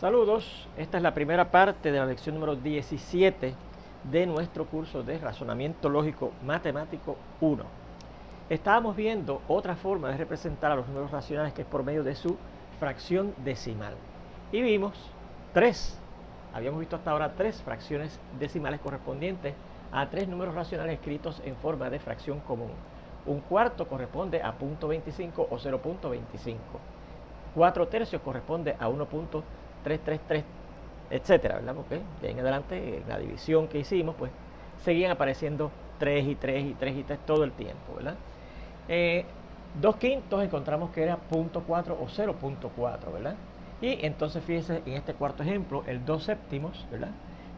Saludos, esta es la primera parte de la lección número 17 de nuestro curso de Razonamiento Lógico Matemático 1. Estábamos viendo otra forma de representar a los números racionales, que es por medio de su fracción decimal. Y vimos habíamos visto hasta ahora tres fracciones decimales correspondientes a tres números racionales escritos en forma de fracción común. Un cuarto corresponde a 0.25 o 0.25. 4/3 corresponde a 1.333, etcétera, ¿verdad? Porque de ahí en adelante, en la división que hicimos, pues seguían apareciendo 3 y 3 y 3 y 3 todo el tiempo, ¿verdad? 2/5 encontramos que era 0.4 o 0.4, ¿verdad? Y entonces fíjense, en este cuarto ejemplo, el 2/7, ¿verdad?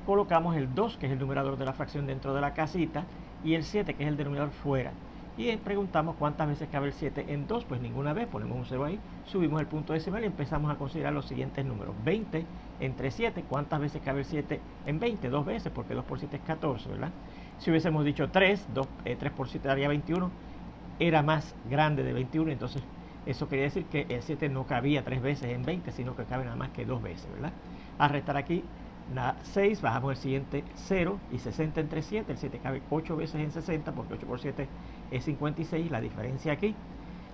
Colocamos el 2, que es el numerador de la fracción, dentro de la casita, y el 7, que es el denominador, fuera. Y preguntamos cuántas veces cabe el 7 en 2, pues ninguna vez, ponemos un 0 ahí, subimos el punto decimal y empezamos a considerar los siguientes números. 20 entre 7, ¿cuántas veces cabe el 7 en 20? 2 veces, porque 2 por 7 es 14, ¿verdad? Si hubiésemos dicho 3, 3 por 7 daría 21, era más grande de 21, entonces eso quería decir que el 7 no cabía 3 veces en 20, sino que cabe nada más que 2 veces, ¿verdad? Al restar aquí 6, bajamos el siguiente 0, y 60 entre 7, el 7 cabe 8 veces en 60, porque 8 por 7 es 56, la diferencia aquí,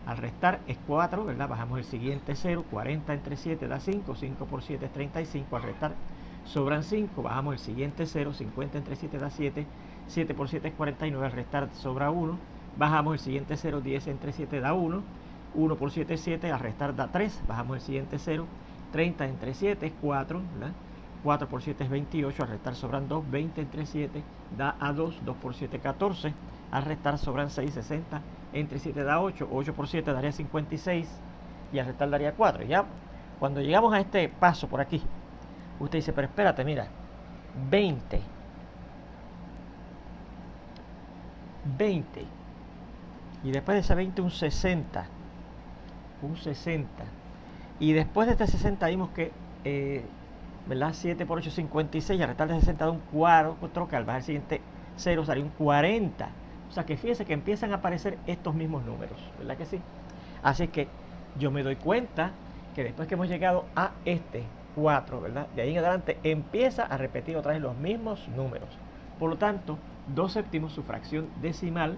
al restar es 4, ¿verdad? Bajamos el siguiente 0, 40 entre 7 da 5, 5 por 7 es 35, al restar sobran 5, bajamos el siguiente 0, 50 entre 7 da 7, 7 por 7 es 49, al restar sobra 1, bajamos el siguiente 0, 10 entre 7 da 1, 1 por 7 es 7, al restar da 3, bajamos el siguiente 0, 30 entre 7 es 4, ¿verdad? 4 por 7 es 28, al restar sobran 2, 20 entre 7 da a 2, 2 por 7 14, al restar sobran 6, 60 entre 7 da 8, 8 por 7 daría 56, y al restar daría 4. Ya cuando llegamos a este paso por aquí, usted dice, pero espérate, mira, 20, y después de ese 20 un 60, y después de este 60 vimos que ¿verdad? 7 por 8 es 56, y al restar de 60 da un 4, que al bajar el siguiente 0 daría un 40. O sea que fíjense que empiezan a aparecer estos mismos números, ¿verdad que sí? Así que yo me doy cuenta que después que hemos llegado a este 4, ¿verdad? De ahí en adelante empieza a repetir otra vez los mismos números. Por lo tanto, 2/7, su fracción decimal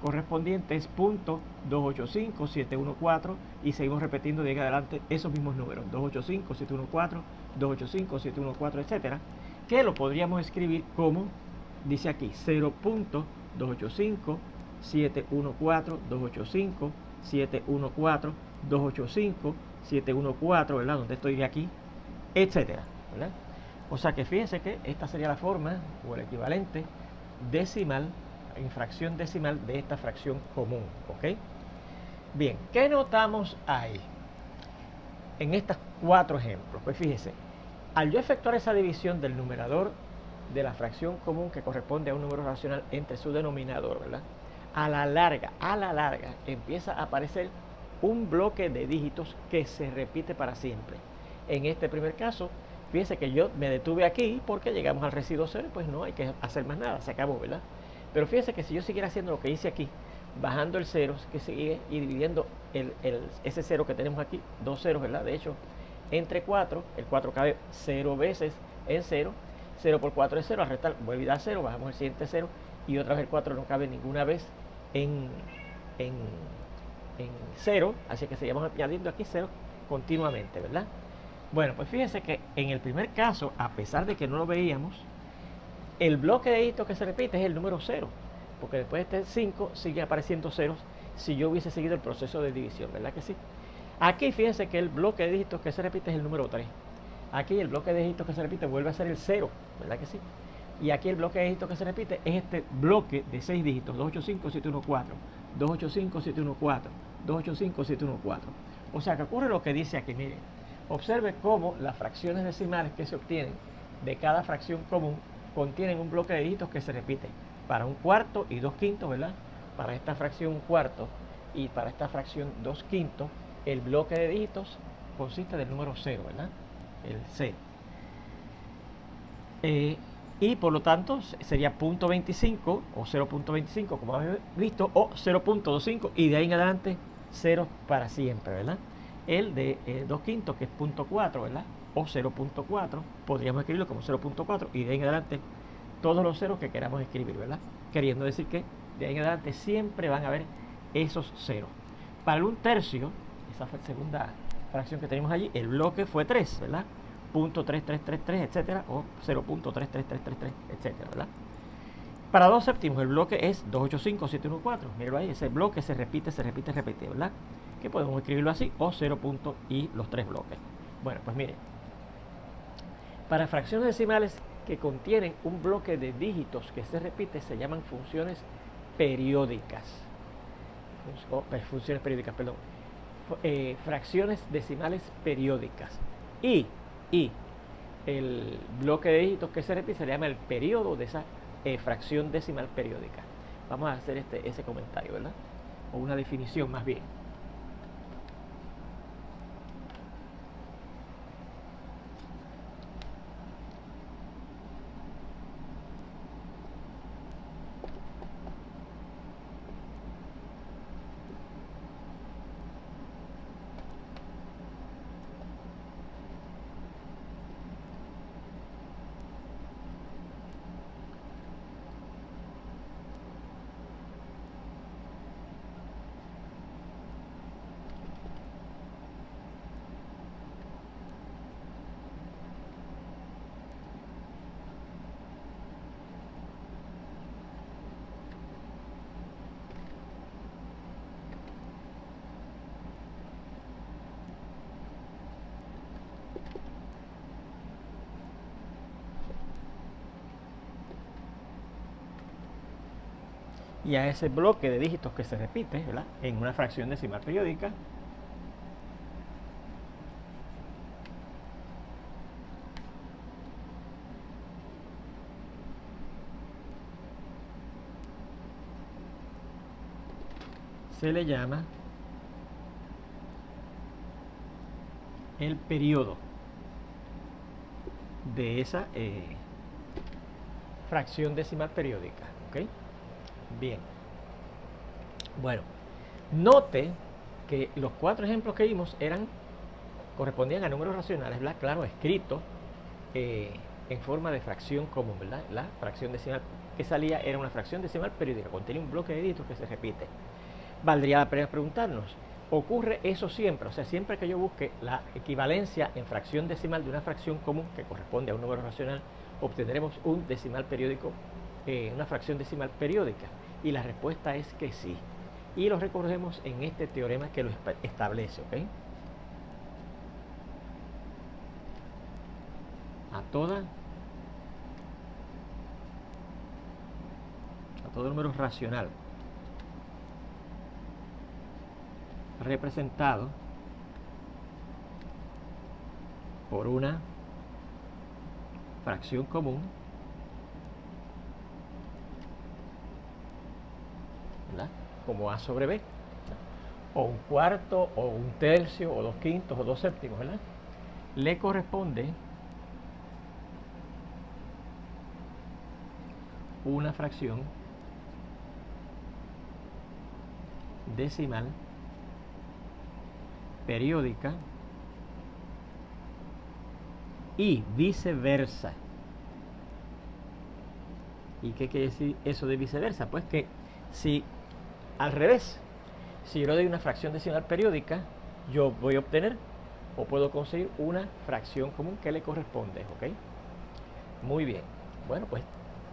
correspondiente es .285-714, y seguimos repitiendo de ahí en adelante esos mismos números, 285-714, 285-714, etcétera, que lo podríamos escribir como dice aquí, 0.285-714, 285-714, 285-714, ¿verdad? Donde estoy de aquí, etcétera, ¿verdad? O sea que fíjense que esta sería la forma o el equivalente decimal, en fracción decimal, de esta fracción común, ¿ok? Bien, ¿qué notamos ahí en estos 4 ejemplos? Pues fíjense, al yo efectuar esa división del numerador de la fracción común, que corresponde a un número racional, entre su denominador, ¿verdad? A la larga, empieza a aparecer un bloque de dígitos que se repite para siempre. En este primer caso, fíjense que yo me detuve aquí porque llegamos al residuo 0, pues no hay que hacer más nada, se acabó, ¿verdad? Pero fíjense que si yo siguiera haciendo lo que hice aquí, bajando el 0, que sigue, y dividiendo ese 0 que tenemos aquí, 2 ceros, ¿verdad? De hecho, entre 4, el 4 cabe 0 veces en 0, 0 por 4 es 0, al restar vuelve y da 0, bajamos el siguiente 0, y otra vez el 4 no cabe ninguna vez en 0, así que seguimos añadiendo aquí 0 continuamente, ¿verdad? Bueno, pues fíjense que en el primer caso, a pesar de que no lo veíamos, el bloque de dígitos que se repite es el número 0, porque después de este 5 sigue apareciendo ceros si yo hubiese seguido el proceso de división, ¿verdad que sí? Aquí fíjense que el bloque de dígitos que se repite es el número 3. Aquí el bloque de dígitos que se repite vuelve a ser el 0, ¿verdad que sí? Y aquí el bloque de dígitos que se repite es este bloque de 6 dígitos, 285-714, 285-714, 285-714. O sea que ocurre lo que dice aquí, miren. Observe cómo las fracciones decimales que se obtienen de cada fracción común contienen un bloque de dígitos que se repite para un cuarto y 2/5, ¿verdad? Para esta fracción un cuarto y para esta fracción 2/5, el bloque de dígitos consiste del número 0, ¿verdad? El 0. Y por lo tanto sería 0.25 o 0.25, como habéis visto, o 0.25, y de ahí en adelante 0 para siempre, ¿verdad? El de 2/5, que es 0.4, ¿verdad? o 0.4. Podríamos escribirlo como 0.4 y de ahí en adelante todos los ceros que queramos escribir, ¿verdad? Queriendo decir que de ahí en adelante siempre van a haber esos ceros. Para el 1/3, esa fue la segunda fracción que tenemos allí, el bloque fue 3, ¿verdad? 0.3333, etcétera, o 0.33333, etcétera, ¿verdad? Para 2/7 el bloque es 285,714. Mírenlo ahí, ese bloque se repite, ¿verdad? Que podemos escribirlo así, o 0. Y los 3 bloques. Bueno, pues miren, para fracciones decimales que contienen un bloque de dígitos que se repite, se llaman funciones periódicas. Funciones periódicas, perdón. Fracciones decimales periódicas. Y el bloque de dígitos que se repite se llama el periodo de esa fracción decimal periódica. Vamos a hacer ese comentario, ¿verdad? O una definición más bien. Y a ese bloque de dígitos que se repite, ¿verdad?, en una fracción decimal periódica, se le llama el periodo de esa fracción decimal periódica. ¿Ok? Bien. Bueno, note que los 4 ejemplos que vimos correspondían a números racionales, ¿verdad? Claro, escritos en forma de fracción común, ¿verdad? La fracción decimal que salía era una fracción decimal periódica, contenía un bloque de dígitos que se repite. Valdría la pena preguntarnos, ¿ocurre eso siempre? O sea, siempre que yo busque la equivalencia en fracción decimal de una fracción común que corresponde a un número racional, obtendremos un decimal periódico, una fracción decimal periódica. Y la respuesta es que sí. Y lo recogemos en este teorema que lo establece, ¿ok? A todo número racional representado por una fracción común, ¿verdad?, como A sobre B, ¿verdad?, o un cuarto, o un tercio, o 2/5, o 2/7, ¿verdad?, le corresponde una fracción decimal periódica y viceversa. ¿Y qué quiere decir eso de viceversa? Pues que si al revés, si yo le doy una fracción decimal periódica, yo voy a obtener o puedo conseguir una fracción común que le corresponde, ¿ok? Muy bien. Bueno, pues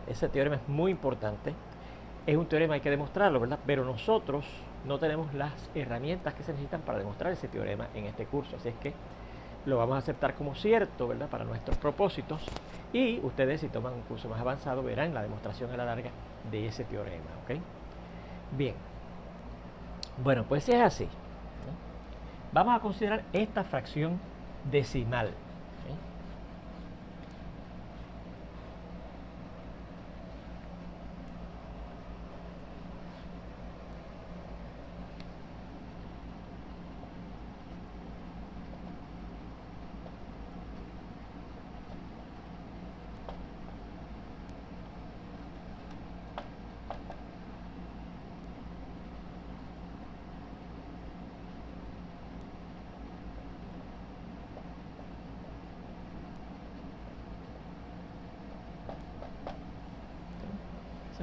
ese teorema es muy importante. Es un teorema, hay que demostrarlo, ¿verdad? Pero nosotros no tenemos las herramientas que se necesitan para demostrar ese teorema en este curso. Así es que lo vamos a aceptar como cierto, ¿verdad?, para nuestros propósitos. Y ustedes, si toman un curso más avanzado, verán la demostración a la larga de ese teorema, ¿ok? Bien. Bueno, pues si es así, ¿no?, vamos a considerar esta fracción decimal. ¿Sí?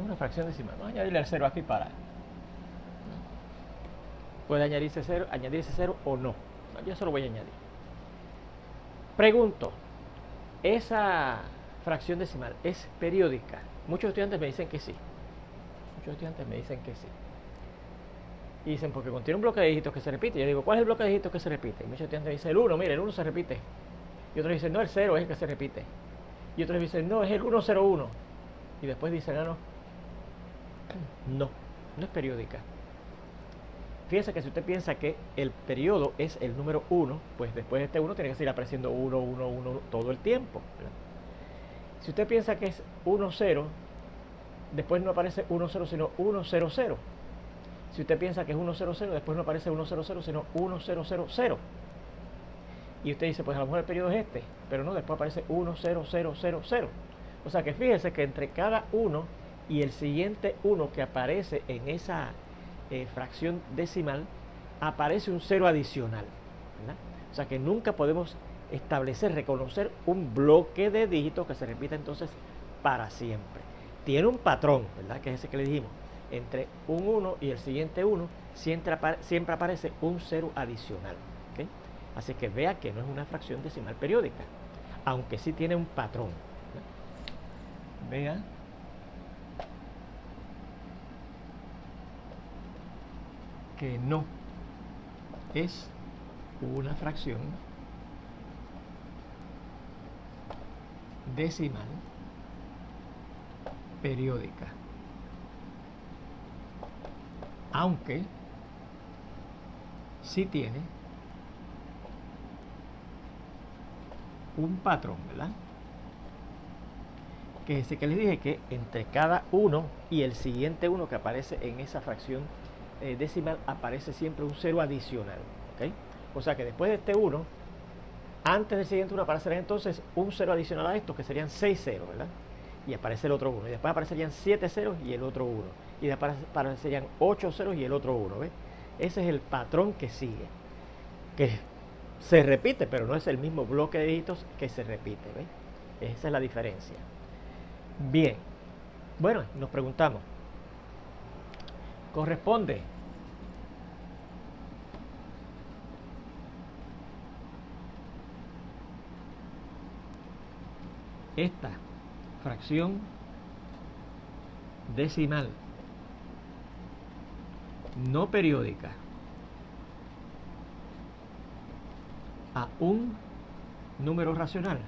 Es una fracción decimal. Vamos a añadirle el 0 aquí para... Puede añadirse 0 o no. Yo solo voy a añadir. Pregunto, ¿esa fracción decimal es periódica? Muchos estudiantes me dicen que sí. Y dicen, porque contiene un bloque de dígitos que se repite. Yo digo, ¿cuál es el bloque de dígitos que se repite? Y muchos estudiantes me dicen, el 1, mire, el 1 se repite. Y otros dicen, no, el 0 es el que se repite. Y otros dicen, no, es el 101. Y después dicen, no es periódica. Fíjense que si usted piensa que el periodo es el número 1, pues después de este 1 tiene que seguir apareciendo 1, 1, 1 todo el tiempo, ¿verdad? Si usted piensa que es 1, 0, después no aparece 1, 0, sino 1, 0, 0. Si usted piensa que es 1, 0, 0, después no aparece 1, 0, 0, sino 1, 0, 0, 0. Y usted dice, pues a lo mejor el periodo es este, pero no, después aparece 1, 0, 0, 0, 0. O sea que fíjese que entre cada 1 y el siguiente 1 que aparece en esa fracción decimal, aparece un 0 adicional, ¿verdad? O sea que nunca podemos reconocer un bloque de dígitos que se repita entonces para siempre. Tiene un patrón, ¿verdad? Que es ese que le dijimos. Entre un 1 y el siguiente 1 siempre aparece un 0 adicional, ¿okay? Así que vea que no es una fracción decimal periódica, aunque sí tiene un patrón, ¿verdad? Vea que no es una fracción decimal periódica, aunque sí tiene un patrón, ¿verdad? Que es ese que les dije, que entre cada 1 y el siguiente 1 que aparece en esa fracción decimal aparece siempre un 0 adicional, ¿okay? O sea que después de este 1, antes del siguiente 1 aparecerá entonces un 0 adicional a esto, que serían 6 ceros, ¿verdad? Y aparece el otro 1, y después aparecerían 7 ceros y el otro 1, y después aparecerían 8 ceros y el otro 1, ¿ves? Ese es el patrón que sigue, que se repite, pero no es el mismo bloque de dígitos que se repite, ¿ves? Esa es la diferencia. Bien, bueno, nos preguntamos, ¿corresponde esta fracción decimal no periódica a un número racional?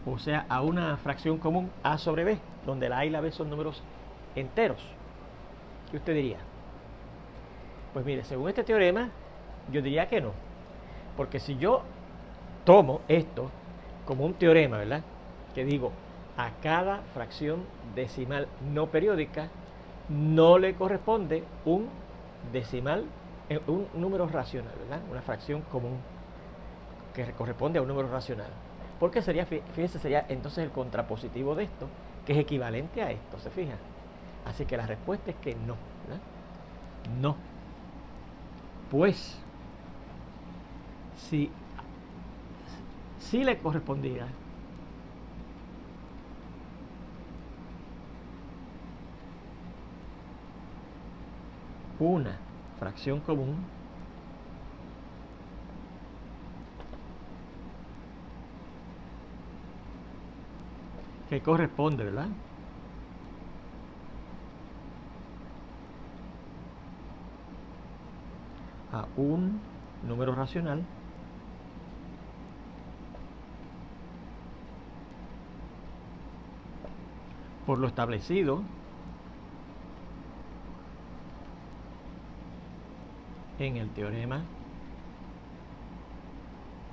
O sea, a una fracción común A sobre B, donde la A y la B son números enteros. ¿Qué usted diría? Pues mire, según este teorema, yo diría que no. Porque si yo tomo esto como un teorema, ¿verdad? Que digo, a cada fracción decimal no periódica no le corresponde un decimal, un número racional, ¿verdad? Una fracción común que corresponde a un número racional. Porque sería, fíjese, sería entonces el contrapositivo de esto, que es equivalente a esto, ¿se fija? Así que la respuesta es que no, ¿verdad? No. Pues, si le correspondiera una fracción común que corresponde, ¿verdad?, a un número racional, por lo establecido en el teorema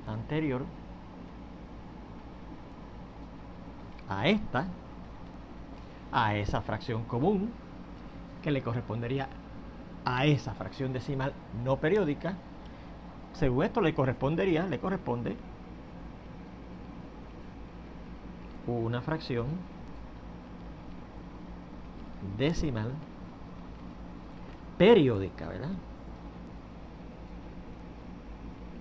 anterior, a esa fracción común que le correspondería a esa fracción decimal no periódica. Según esto le corresponde una fracción decimal periódica, ¿verdad?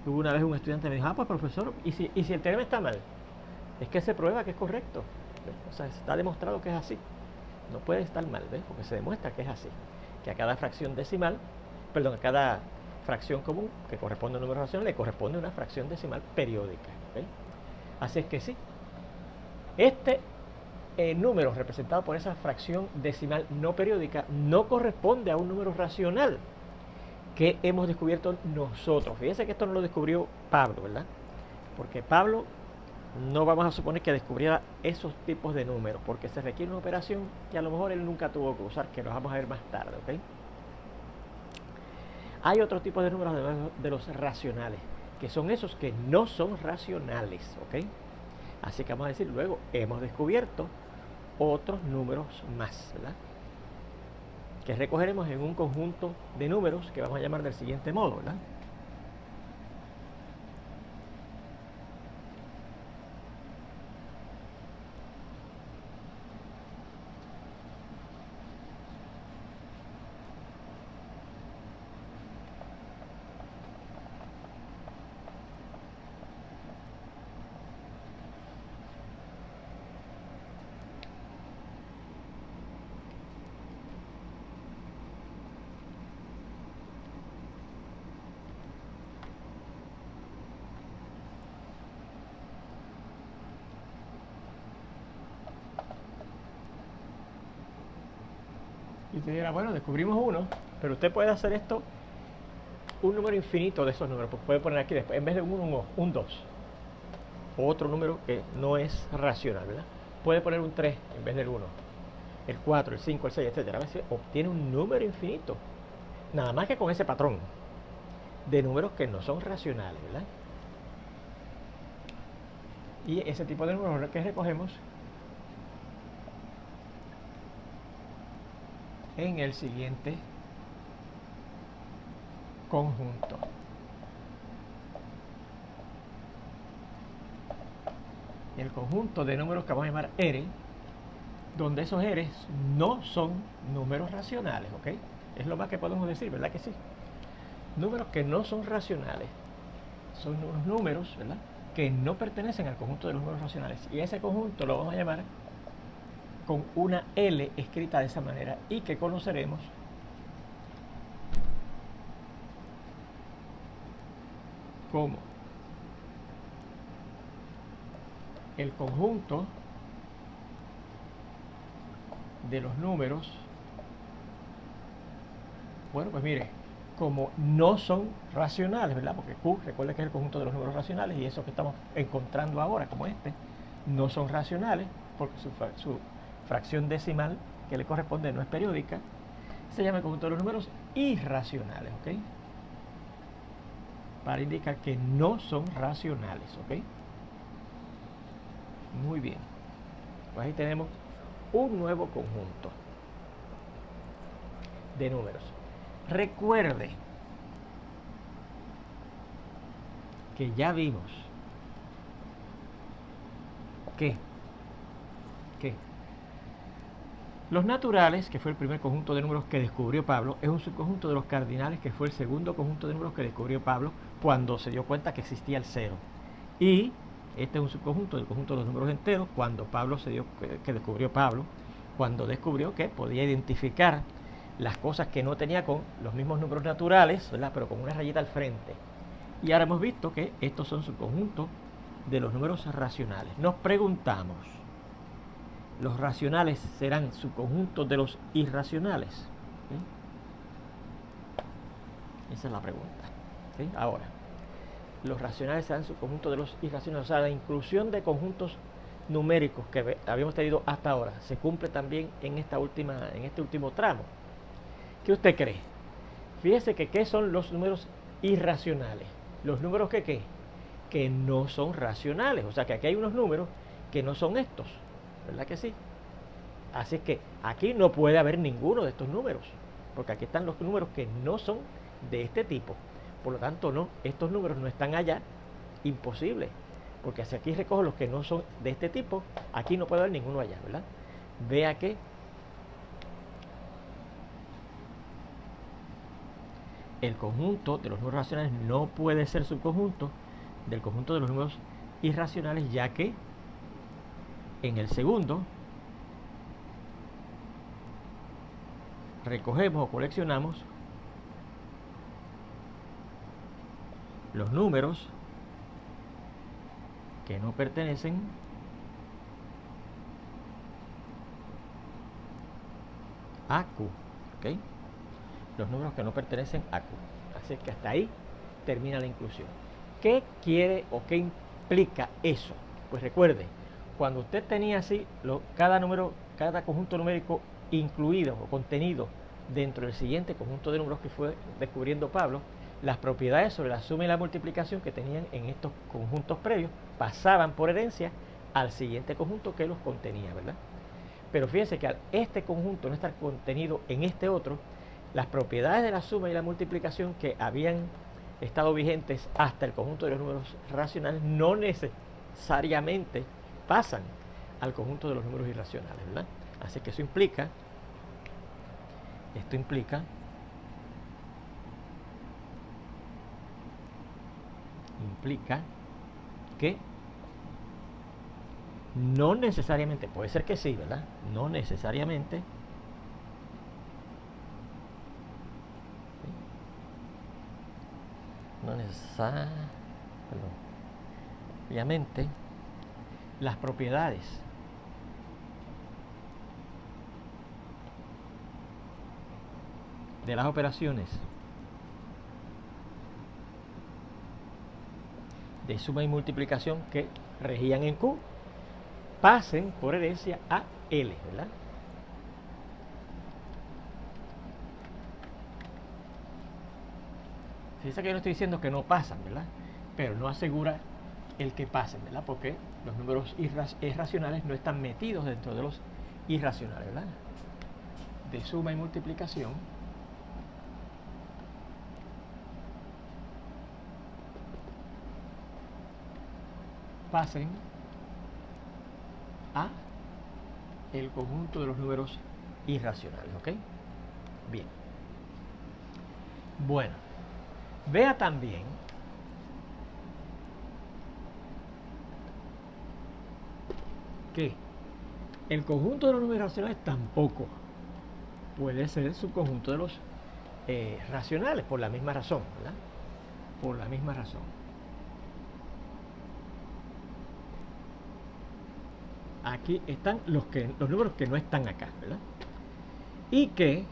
Hubo una vez un estudiante que me dijo, pues profesor, ¿y si el teorema está mal? Es que se prueba que es correcto. ¿Ves? O sea, está demostrado que es así. No puede estar mal, ¿ves? Porque se demuestra que es así. Que a cada fracción decimal, perdón, a cada fracción común que corresponde a un número racional le corresponde una fracción decimal periódica. ¿Ves? Así es que sí. Este número representado por esa fracción decimal no periódica no corresponde a un número racional que hemos descubierto nosotros. Fíjense que esto no lo descubrió Pablo, ¿verdad? Porque Pablo no vamos a suponer que descubriera esos tipos de números, porque se requiere una operación que a lo mejor él nunca tuvo que usar, que los vamos a ver más tarde, ¿ok? Hay otro tipo de números de los racionales, que son esos que no son racionales, ¿ok? Así que vamos a decir luego, hemos descubierto otros números más, ¿verdad? Que recogeremos en un conjunto de números que vamos a llamar del siguiente modo, ¿verdad? Y te dirá, bueno, descubrimos uno, pero usted puede hacer esto un número infinito de esos números. Pues puede poner aquí después, en vez de un 1, un 2. Otro número que no es racional, ¿verdad? Puede poner un 3 en vez del 1. El 4, el 5, el 6, etc. A veces obtiene un número infinito. Nada más que con ese patrón de números que no son racionales, ¿verdad? Y ese tipo de números que recogemos en el siguiente conjunto. El conjunto de números que vamos a llamar R, donde esos R no son números racionales, ¿ok? Es lo más que podemos decir, ¿verdad que sí? Números que no son racionales son unos números, ¿verdad?, que no pertenecen al conjunto de los números racionales. Y ese conjunto lo vamos a llamar con una L escrita de esa manera y que conoceremos como el conjunto de los números, bueno, pues mire, como no son racionales, ¿verdad? Porque Q, recuerda que es el conjunto de los números racionales y eso que estamos encontrando ahora, como este, no son racionales porque su fracción decimal que le corresponde no es periódica, se llama el conjunto de los números irracionales, ¿ok? Para indicar que no son racionales, ¿ok? Muy bien. Pues ahí tenemos un nuevo conjunto de números. Recuerde que ya vimos que los naturales, que fue el primer conjunto de números que descubrió Pablo, es un subconjunto de los cardinales, que fue el segundo conjunto de números que descubrió Pablo cuando se dio cuenta que existía el cero. Y este es un subconjunto del conjunto de los números enteros cuando Pablo descubrió Pablo, cuando descubrió que podía identificar las cosas que no tenía con los mismos números naturales, ¿verdad?, pero con una rayita al frente. Y ahora hemos visto que estos son subconjuntos de los números racionales. Nos preguntamos, ¿los racionales serán subconjuntos de los irracionales? ¿Sí? Esa es la pregunta. ¿Sí? Ahora, los racionales serán subconjuntos de los irracionales. O sea, la inclusión de conjuntos numéricos que habíamos tenido hasta ahora se cumple también en este último tramo. ¿Qué usted cree? Fíjese que ¿qué son los números irracionales? Los números que no son racionales. O sea que aquí hay unos números que no son estos, ¿verdad que sí? Así que aquí no puede haber ninguno de estos números, porque aquí están los números que no son de este tipo. Por lo tanto, no, estos números no están allá, imposible, porque si aquí recojo los que no son de este tipo, aquí no puede haber ninguno allá, ¿verdad? Vea que el conjunto de los números racionales no puede ser subconjunto del conjunto de los números irracionales, ya que En el segundo, recogemos o coleccionamos los números que no pertenecen a Q, ¿ok? Los números que no pertenecen a Q. Así que hasta ahí termina la inclusión. ¿Qué quiere o qué implica eso? Pues recuerde, cuando usted tenía así cada número, cada conjunto numérico incluido o contenido dentro del siguiente conjunto de números que fue descubriendo Pablo, las propiedades sobre la suma y la multiplicación que tenían en estos conjuntos previos pasaban por herencia al siguiente conjunto que los contenía, ¿verdad? Pero fíjense que al este conjunto no estar contenido en este otro, las propiedades de la suma y la multiplicación que habían estado vigentes hasta el conjunto de los números racionales no necesariamente pasan al conjunto de los números irracionales, ¿verdad? Así que esto implica que no necesariamente, puede ser que sí, ¿verdad? No necesariamente obviamente las propiedades de las operaciones de suma y multiplicación que regían en Q pasen por herencia a L, ¿verdad? Fíjense que yo no estoy diciendo que no pasan, ¿verdad? Pero no asegura el que pasen, ¿verdad? Porque los números irracionales no están metidos dentro de los irracionales, ¿verdad? De suma y multiplicación pasen a el conjunto de los números irracionales, ¿ok? Bien. Bueno, vea también que el conjunto de los números racionales tampoco puede ser el subconjunto de los racionales, por la misma razón, ¿verdad? Por la misma razón. Aquí están los números que no están acá, ¿verdad? Y que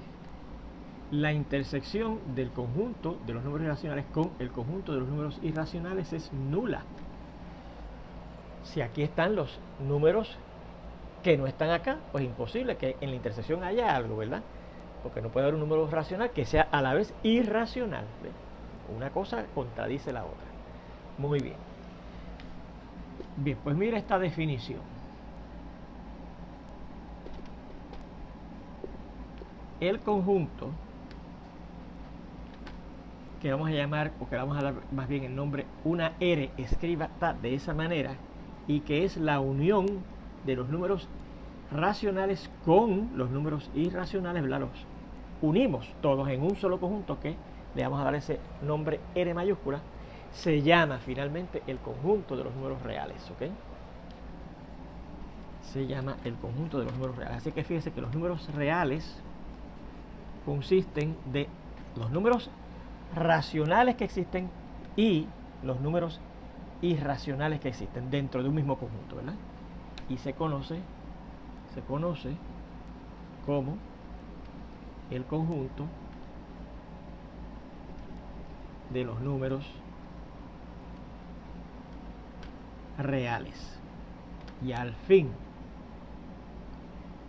la intersección del conjunto de los números racionales con el conjunto de los números irracionales es nula. Si aquí están los números que no están acá, pues imposible que en la intersección haya algo, ¿verdad? Porque no puede haber un número racional que sea a la vez irracional, ¿ves? Una cosa contradice la otra. Muy bien. Bien, pues mira esta definición. El conjunto que vamos a llamar, o que vamos a dar más bien el nombre, una R escrita de esa manera, y que es la unión de los números racionales con los números irracionales, ¿verdad? Los unimos todos en un solo conjunto que le vamos a dar ese nombre R mayúscula, se llama finalmente el conjunto de los números reales, ¿ok? Se llama el conjunto de los números reales. Así que fíjense que los números reales consisten de los números racionales que existen y los números irracionales que existen dentro de un mismo conjunto, ¿verdad? Y se conoce como el conjunto de los números reales. Y al fin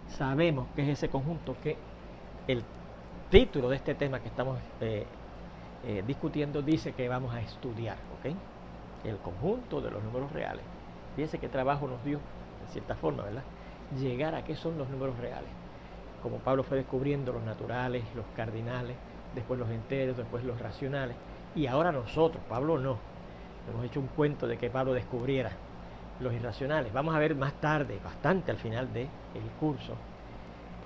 sabemos que es ese conjunto que el título de este tema que estamos discutiendo dice que vamos a estudiar, ¿ok? El conjunto de los números reales. Fíjense qué trabajo nos dio, de cierta forma, ¿verdad? Llegar a qué son los números reales. Como Pablo fue descubriendo los naturales, los cardinales, después los enteros, después los racionales. Y ahora nosotros, Pablo no. Hemos hecho un cuento de que Pablo descubriera los irracionales. Vamos a ver más tarde, bastante al final del curso,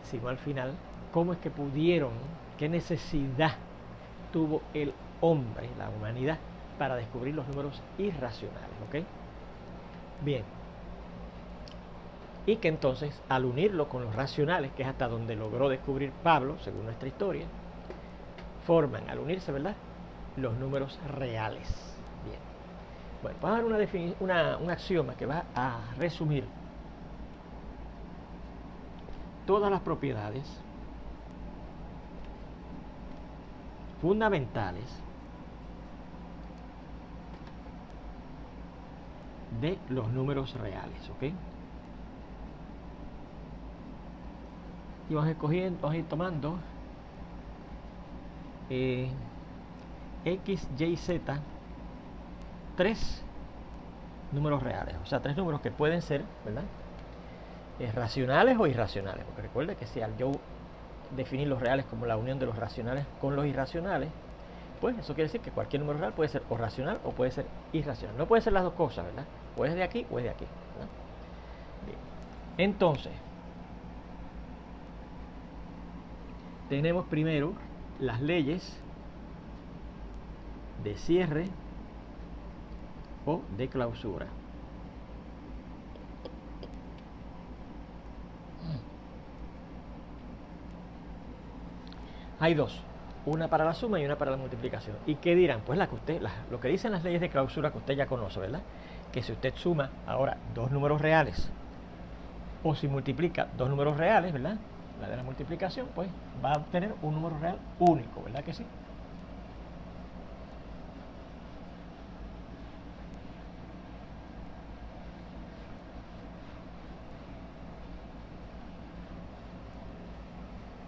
sino al final, cómo es que pudieron, qué necesidad tuvo el hombre, la humanidad, para descubrir los números irracionales, ¿ok? Bien. y que entonces al unirlo con los racionales, que es hasta donde logró descubrir Pablo, según nuestra historia, forman, al unirse, ¿verdad?, los números reales. Bien. Bueno, vamos a dar un axioma que va a resumir todas las propiedades fundamentales de los números reales, ¿ok? Y vamos a ir tomando X, Y, Z, 3 números reales, o sea, 3 números que pueden ser, ¿verdad?, racionales o irracionales, porque recuerde que si al yo definir los reales como la unión de los racionales con los irracionales, pues eso quiere decir que cualquier número real puede ser o racional o puede ser irracional. No puede ser las dos cosas, ¿verdad? O es de aquí o es de aquí, ¿verdad? Bien. Entonces, tenemos primero las leyes de cierre o de clausura. Hay dos, una para la suma y una para la multiplicación. ¿Y qué dirán? Pues lo que dicen las leyes de clausura que usted ya conoce, ¿verdad? Que si usted suma ahora dos números reales o si multiplica dos números reales, ¿verdad?, la de la multiplicación, pues va a obtener un número real único, ¿verdad que sí?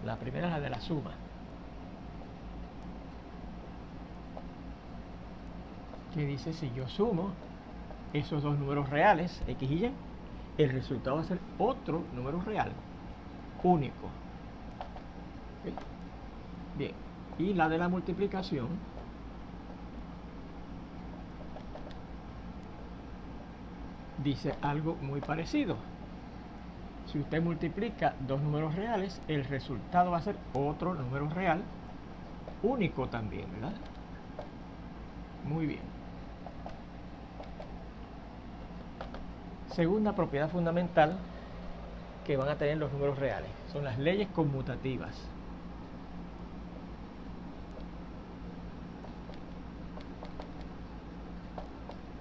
La primera es la de la suma. Que dice, si yo sumo esos dos números reales, X y Y, el resultado va a ser otro número real, único. ¿Okay? Bien, y la de la multiplicación dice algo muy parecido. Si usted multiplica dos números reales, el resultado va a ser otro número real, único también, ¿verdad? Muy bien. Segunda propiedad fundamental que van a tener los números reales son las leyes conmutativas.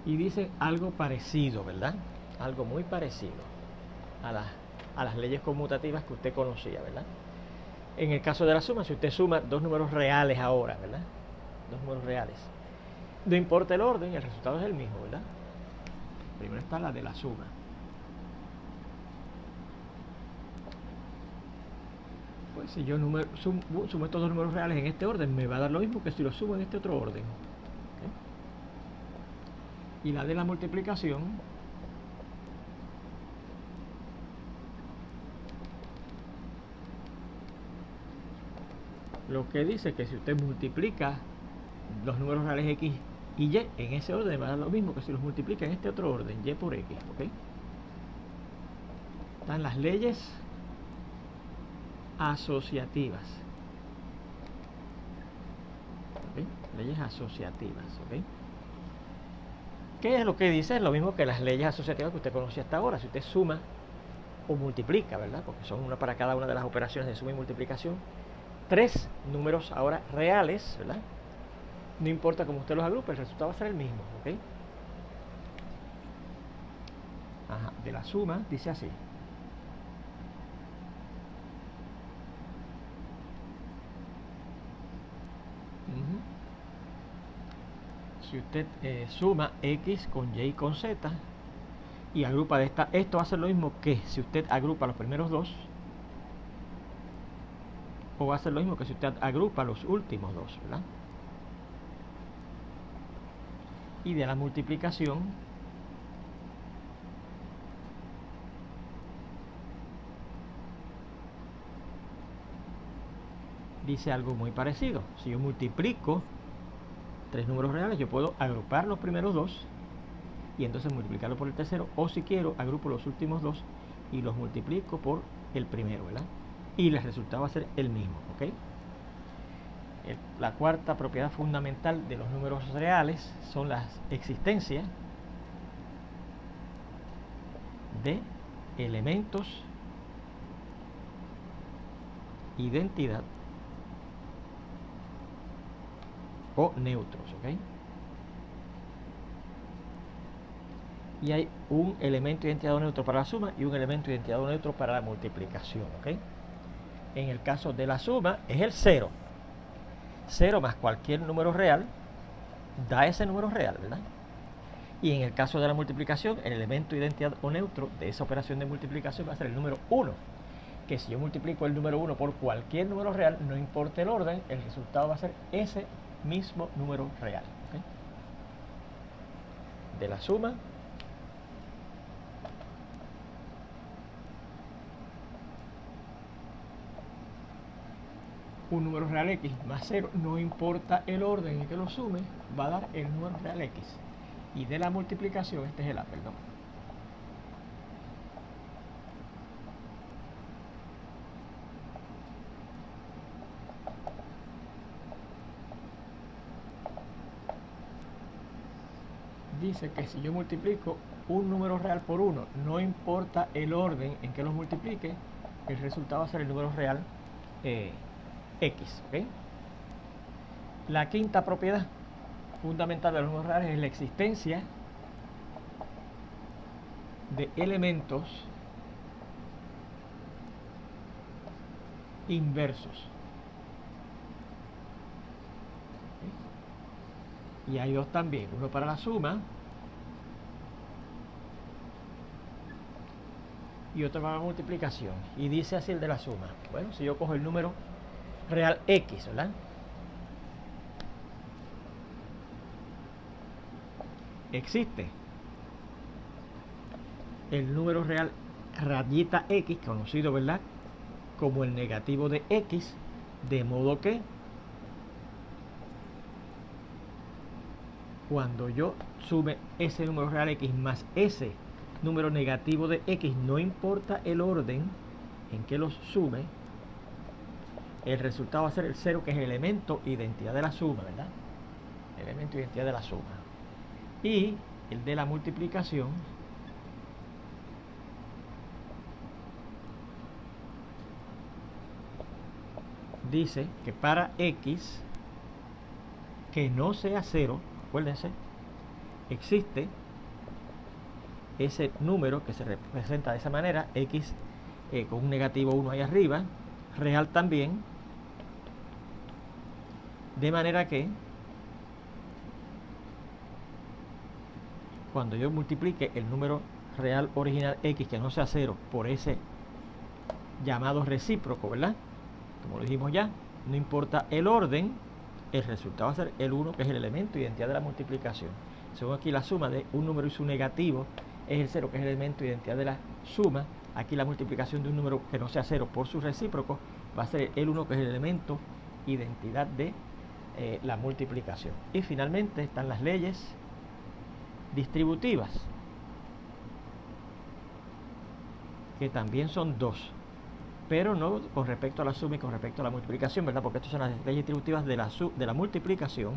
Y dice algo parecido, ¿verdad? Algo muy parecido a las leyes conmutativas que usted conocía, ¿verdad? En el caso de la suma, si usted suma dos números reales ahora, ¿verdad?, dos números reales, no importa el orden, el resultado es el mismo, ¿verdad? Primero está la de la suma. Pues si yo sumo estos dos números reales en este orden, me va a dar lo mismo que si lo sumo en este otro orden. ¿Okay? Y la de la multiplicación lo que dice que si usted multiplica los números reales X y Y en ese orden, va a dar lo mismo que si los multiplica en este otro orden, Y por X, ¿ok? Están las leyes asociativas, ¿okay? Leyes asociativas, ¿ok? ¿Qué es lo que dice? Es lo mismo que las leyes asociativas que usted conocía hasta ahora. Si usted suma o multiplica, ¿verdad?, porque son una para cada una de las operaciones de suma y multiplicación, tres números ahora reales, ¿verdad?, no importa cómo usted los agrupe, el resultado va a ser el mismo, ¿ok? Ajá, de la suma dice así. Si usted suma X con Y con Z y agrupa de esto va a ser lo mismo que si usted agrupa los primeros dos, o va a ser lo mismo que si usted agrupa los últimos dos, ¿verdad? Y de la multiplicación dice algo muy parecido. Si yo multiplico tres números reales, yo puedo agrupar los primeros dos y entonces multiplicarlo por el tercero, o si quiero, agrupo los últimos dos y los multiplico por el primero, ¿verdad? Y el resultado va a ser el mismo, ¿ok? La cuarta propiedad fundamental de los números reales son las existencias de elementos, identidad o neutros, ¿ok? Y hay un elemento identidad o neutro para la suma y un elemento identidad o neutro para la multiplicación, ¿ok? En el caso de la suma es el 0. 0 más cualquier número real da ese número real, ¿verdad? Y en el caso de la multiplicación, el elemento identidad o neutro de esa operación de multiplicación va a ser el número 1. Que si yo multiplico el número 1 por cualquier número real, no importa el orden, el resultado va a ser ese mismo número real, ¿ok? De la suma un número real x más 0, no importa el orden en que lo sume, va a dar el número real x. Y de la multiplicación, este es el A, perdón. Dice que si yo multiplico un número real por 1, no importa el orden en que los multiplique, el resultado va a ser el número real x, ¿ok? La quinta propiedad fundamental de los números reales es la existencia de elementos inversos. Y hay dos también, uno para la suma y otro para la multiplicación. Y dice así el de la suma. Bueno, si yo cojo el número real x, ¿verdad? Existe el número real rayita x, conocido, ¿verdad?, como el negativo de x, de modo que cuando yo sume ese número real x más ese número negativo de x, no importa el orden en que los sume, el resultado va a ser el 0, que es el elemento identidad de la suma, ¿verdad? El elemento identidad de la suma. Y el de la multiplicación dice que para x que no sea 0, acuérdense, existe ese número que se representa de esa manera, x con un negativo 1 ahí arriba, real también, de manera que cuando yo multiplique el número real original x que no sea 0 por ese llamado recíproco, ¿verdad?, como lo dijimos ya, no importa el orden, el resultado va a ser el 1, que es el elemento identidad de la multiplicación. Según aquí la suma de un número y su negativo es el 0, que es el elemento identidad de la suma. Aquí la multiplicación de un número que no sea 0 por su recíproco va a ser el 1, que es el elemento identidad de la multiplicación. Y finalmente están las leyes distributivas, que también son dos, pero no con respecto a la suma y con respecto a la multiplicación, ¿verdad?, porque estas son las leyes distributivas de la multiplicación.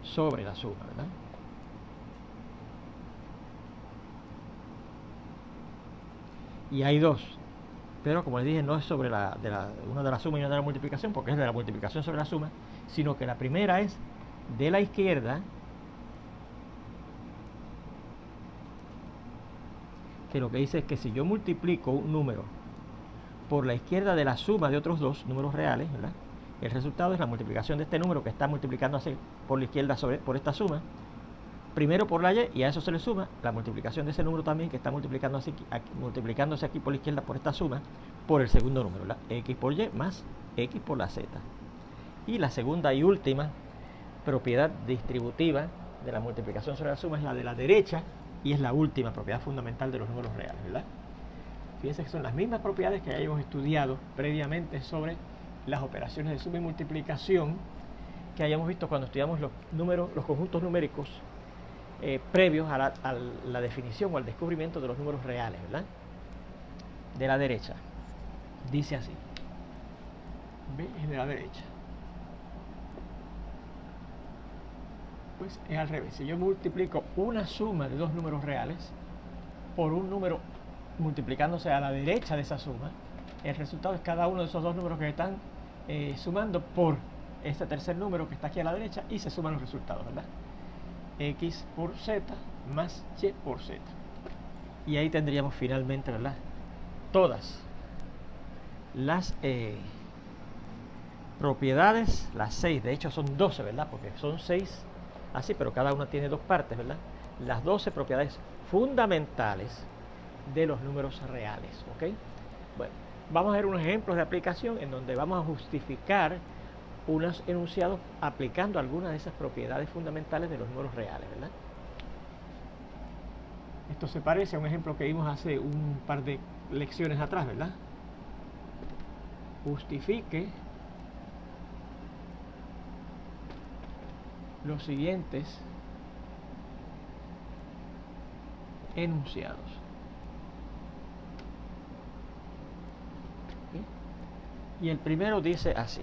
Sobre la suma, ¿verdad? Y hay dos, pero como les dije, no es sobre una de la suma y una de la multiplicación, porque es de la multiplicación sobre la suma, sino que la primera es de la izquierda, que lo que dice es que si yo multiplico un número por la izquierda de la suma de otros dos números reales, ¿verdad?, el resultado es la multiplicación de este número que está multiplicándose por la izquierda por esta suma, primero por la y, y a eso se le suma la multiplicación de ese número también que está multiplicándose aquí por la izquierda por esta suma, por el segundo número, ¿verdad?, x por y más x por la z. Y la segunda y última propiedad distributiva de la multiplicación sobre la suma es la de la derecha, y es la última propiedad fundamental de los números reales, ¿verdad? Fíjense que son las mismas propiedades que ya hemos estudiado previamente sobre las operaciones de suma y multiplicación que hayamos visto cuando estudiamos los conjuntos numéricos previos a la definición o al descubrimiento de los números reales, ¿verdad? De la derecha dice así, B es de la derecha. pues es al revés. Si yo multiplico una suma de dos números reales por un número multiplicándose a la derecha de esa suma, el resultado es cada uno de esos dos números que están sumando por este tercer número que está aquí a la derecha y se suman los resultados, ¿verdad? X por Z más Y por Z. Y ahí tendríamos finalmente, ¿verdad?, todas las propiedades, las 6, de hecho son 12, ¿verdad? Porque son 6 así, pero cada una tiene dos partes, ¿verdad? Las 12 propiedades fundamentales de los números reales, ¿ok? Bueno, vamos a ver unos ejemplos de aplicación en donde vamos a justificar unos enunciados aplicando algunas de esas propiedades fundamentales de los números reales, ¿verdad? Esto se parece a un ejemplo que vimos hace un par de lecciones atrás, ¿verdad? Justifique los siguientes enunciados. ¿Okay? Y el primero dice así.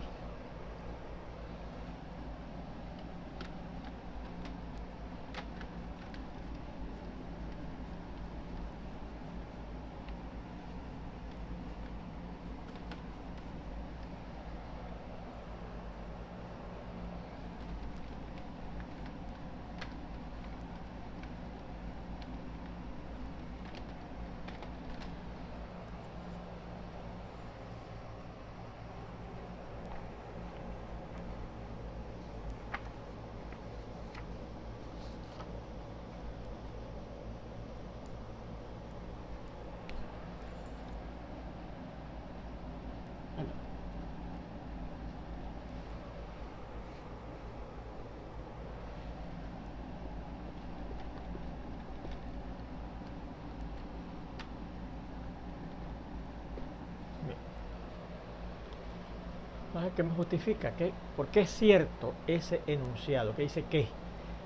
Vamos a ver qué me justifica, por qué es cierto ese enunciado, que dice que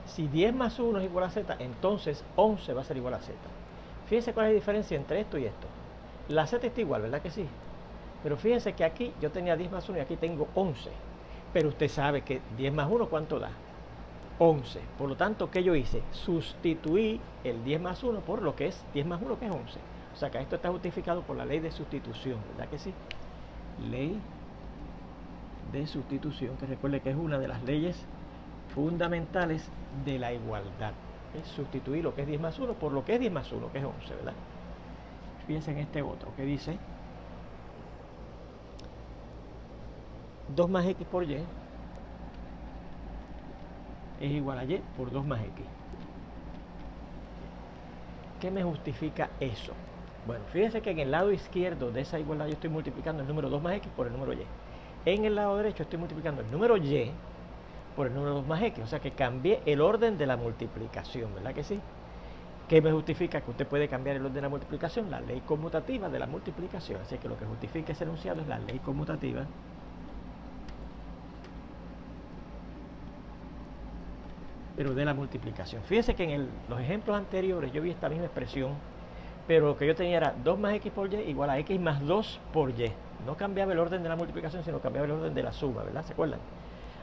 si 10 más 1 es igual a Z, entonces 11 va a ser igual a Z. Fíjense cuál es la diferencia entre esto y esto. La Z está igual, ¿verdad que sí? Pero fíjense que aquí yo tenía 10 más 1 y aquí tengo 11. Pero usted sabe que 10 más 1, ¿cuánto da? 11. Por lo tanto, ¿qué yo hice? Sustituí el 10 más 1 por lo que es 10 más 1, que es 11. O sea que esto está justificado por la ley de sustitución, ¿verdad que sí? Ley de sustitución, que recuerde que es una de las leyes fundamentales de la igualdad. Es sustituir lo que es 10 más 1 por lo que es 10 más 1, que es 11, ¿verdad? Fíjense en este otro que dice 2 más X por Y es igual a Y por 2 más X. ¿Qué me justifica eso? Bueno, fíjense que en el lado izquierdo de esa igualdad yo estoy multiplicando el número 2 más X por el número Y. En el lado derecho estoy multiplicando el número Y por el número 2 más X. O sea que cambié el orden de la multiplicación, ¿verdad que sí? ¿Qué me justifica que usted puede cambiar el orden de la multiplicación? La ley conmutativa de la multiplicación. Así que lo que justifica ese enunciado es la ley conmutativa pero de la multiplicación. Fíjense que en los ejemplos anteriores yo vi esta misma expresión, pero lo que yo tenía era 2 más X por Y igual a X más 2 por Y. No cambiaba el orden de la multiplicación, sino cambiaba el orden de la suma, ¿verdad? ¿Se acuerdan?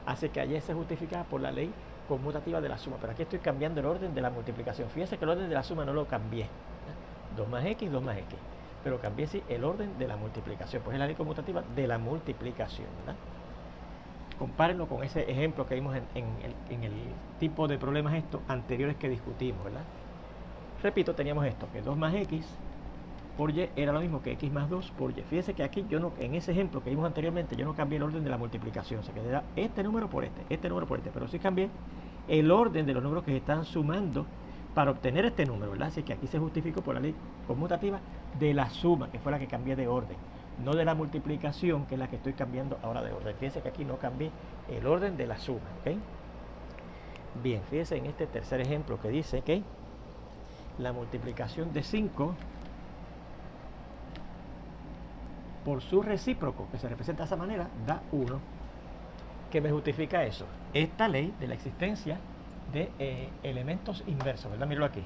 Así que allí se justificaba por la ley conmutativa de la suma, pero aquí estoy cambiando el orden de la multiplicación. Fíjense que el orden de la suma no lo cambié, ¿verdad? 2 más X, 2 más X. Pero cambié sí el orden de la multiplicación, pues es la ley conmutativa de la multiplicación, ¿verdad? Compárenlo con ese ejemplo que vimos en el tipo de problemas estos anteriores que discutimos, ¿verdad? Repito, teníamos esto, que 2 más X por Y era lo mismo que X más 2 por Y. Fíjense que aquí yo no, en ese ejemplo que vimos anteriormente, yo no cambié el orden de la multiplicación, o sea que era este número por este número por este, pero sí cambié el orden de los números que se están sumando para obtener este número, ¿verdad? Así que aquí se justificó por la ley conmutativa de la suma, que fue la que cambié de orden, no de la multiplicación, que es la que estoy cambiando ahora de orden. Fíjense que aquí no cambié el orden de la suma, ¿ok? Bien, fíjense en este tercer ejemplo que dice que la multiplicación de 5 por su recíproco, que se representa de esa manera, da 1. ¿Qué me justifica eso? Esta ley de la existencia de elementos inversos, ¿verdad? Míralo aquí.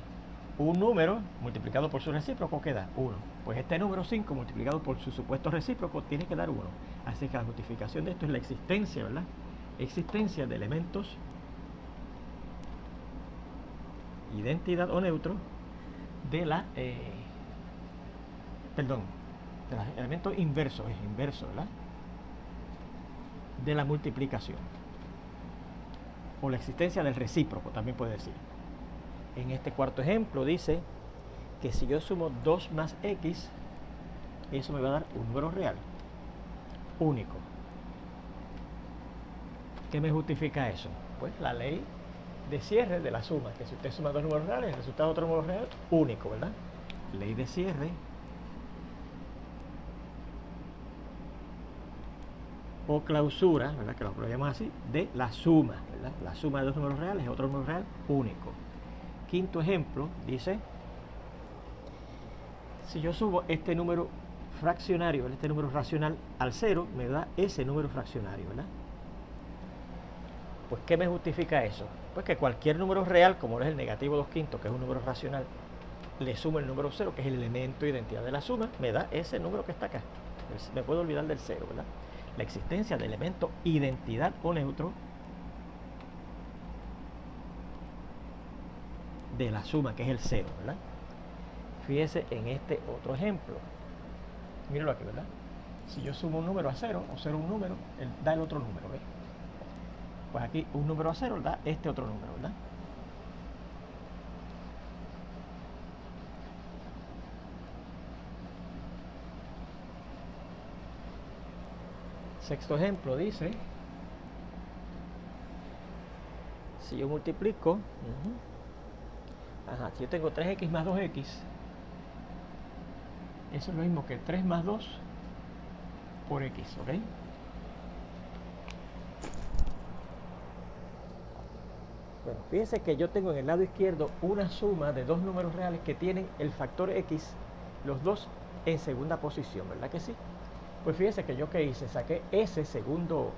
Un número multiplicado por su recíproco, ¿qué da? 1. Pues este número 5 multiplicado por su supuesto recíproco tiene que dar 1. Así que la justificación de esto es la existencia, ¿verdad? Existencia de elementos identidad o neutro de la, de los elementos inversos, es inverso, ¿verdad? De la multiplicación. O la existencia del recíproco, también puede decir. En este cuarto ejemplo dice que si yo sumo 2 más x, eso me va a dar un número real, único. ¿Qué me justifica eso? Pues la ley de cierre de la suma, que si usted suma dos números reales, el resultado de otro número real, único, ¿verdad? Ley de cierre o clausura, ¿verdad? Que lo llamamos así, de la suma, ¿verdad? La suma de dos números reales es otro número real único. Quinto ejemplo dice, si yo subo este número fraccionario, este número racional al 0, me da ese número fraccionario, ¿verdad? Pues, ¿qué me justifica eso? Pues que cualquier número real, como es el negativo 2/5, que es un número racional, le sumo el número 0, que es el elemento de identidad de la suma, me da ese número que está acá. Me puedo olvidar del 0, ¿verdad? La existencia de elemento identidad o neutro de la suma, que es el 0, ¿verdad? Fíjese en este otro ejemplo. Míralo aquí, ¿verdad? Si yo sumo un número a 0, o 0 un número, da el otro número, ¿ves? Pues aquí un número a 0 da este otro número, ¿verdad? Sexto ejemplo dice, si yo multiplico, si yo tengo 3x más 2x, eso es lo mismo que 3 más 2 por x, ¿ok? Bueno, fíjense que yo tengo en el lado izquierdo una suma de dos números reales que tienen el factor x, los dos en segunda posición, ¿verdad que sí? Pues fíjense que yo que hice, saqué ese segundo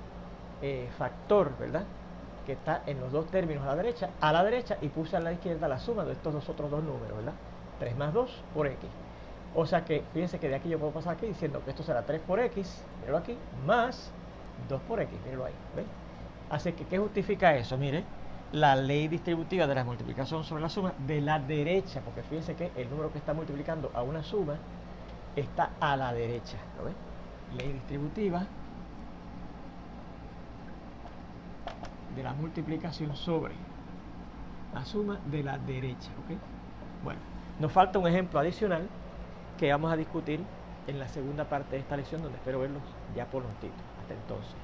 factor, ¿verdad? Que está en los dos términos a la derecha y puse a la izquierda la suma de estos otros dos números, ¿verdad? 3 más 2 por x. O sea que, fíjense que de aquí yo puedo pasar aquí diciendo que esto será 3 por x, míralo aquí, más 2 por x, míralo ahí, ¿ven? Así que, ¿qué justifica eso? Mire, la ley distributiva de la multiplicación sobre la suma de la derecha, porque fíjense que el número que está multiplicando a una suma está a la derecha, ¿lo ven? Ley distributiva de la multiplicación sobre la suma de la derecha, ¿ok? Bueno, nos falta un ejemplo adicional que vamos a discutir en la segunda parte de esta lección, donde espero verlos ya prontito. Hasta entonces.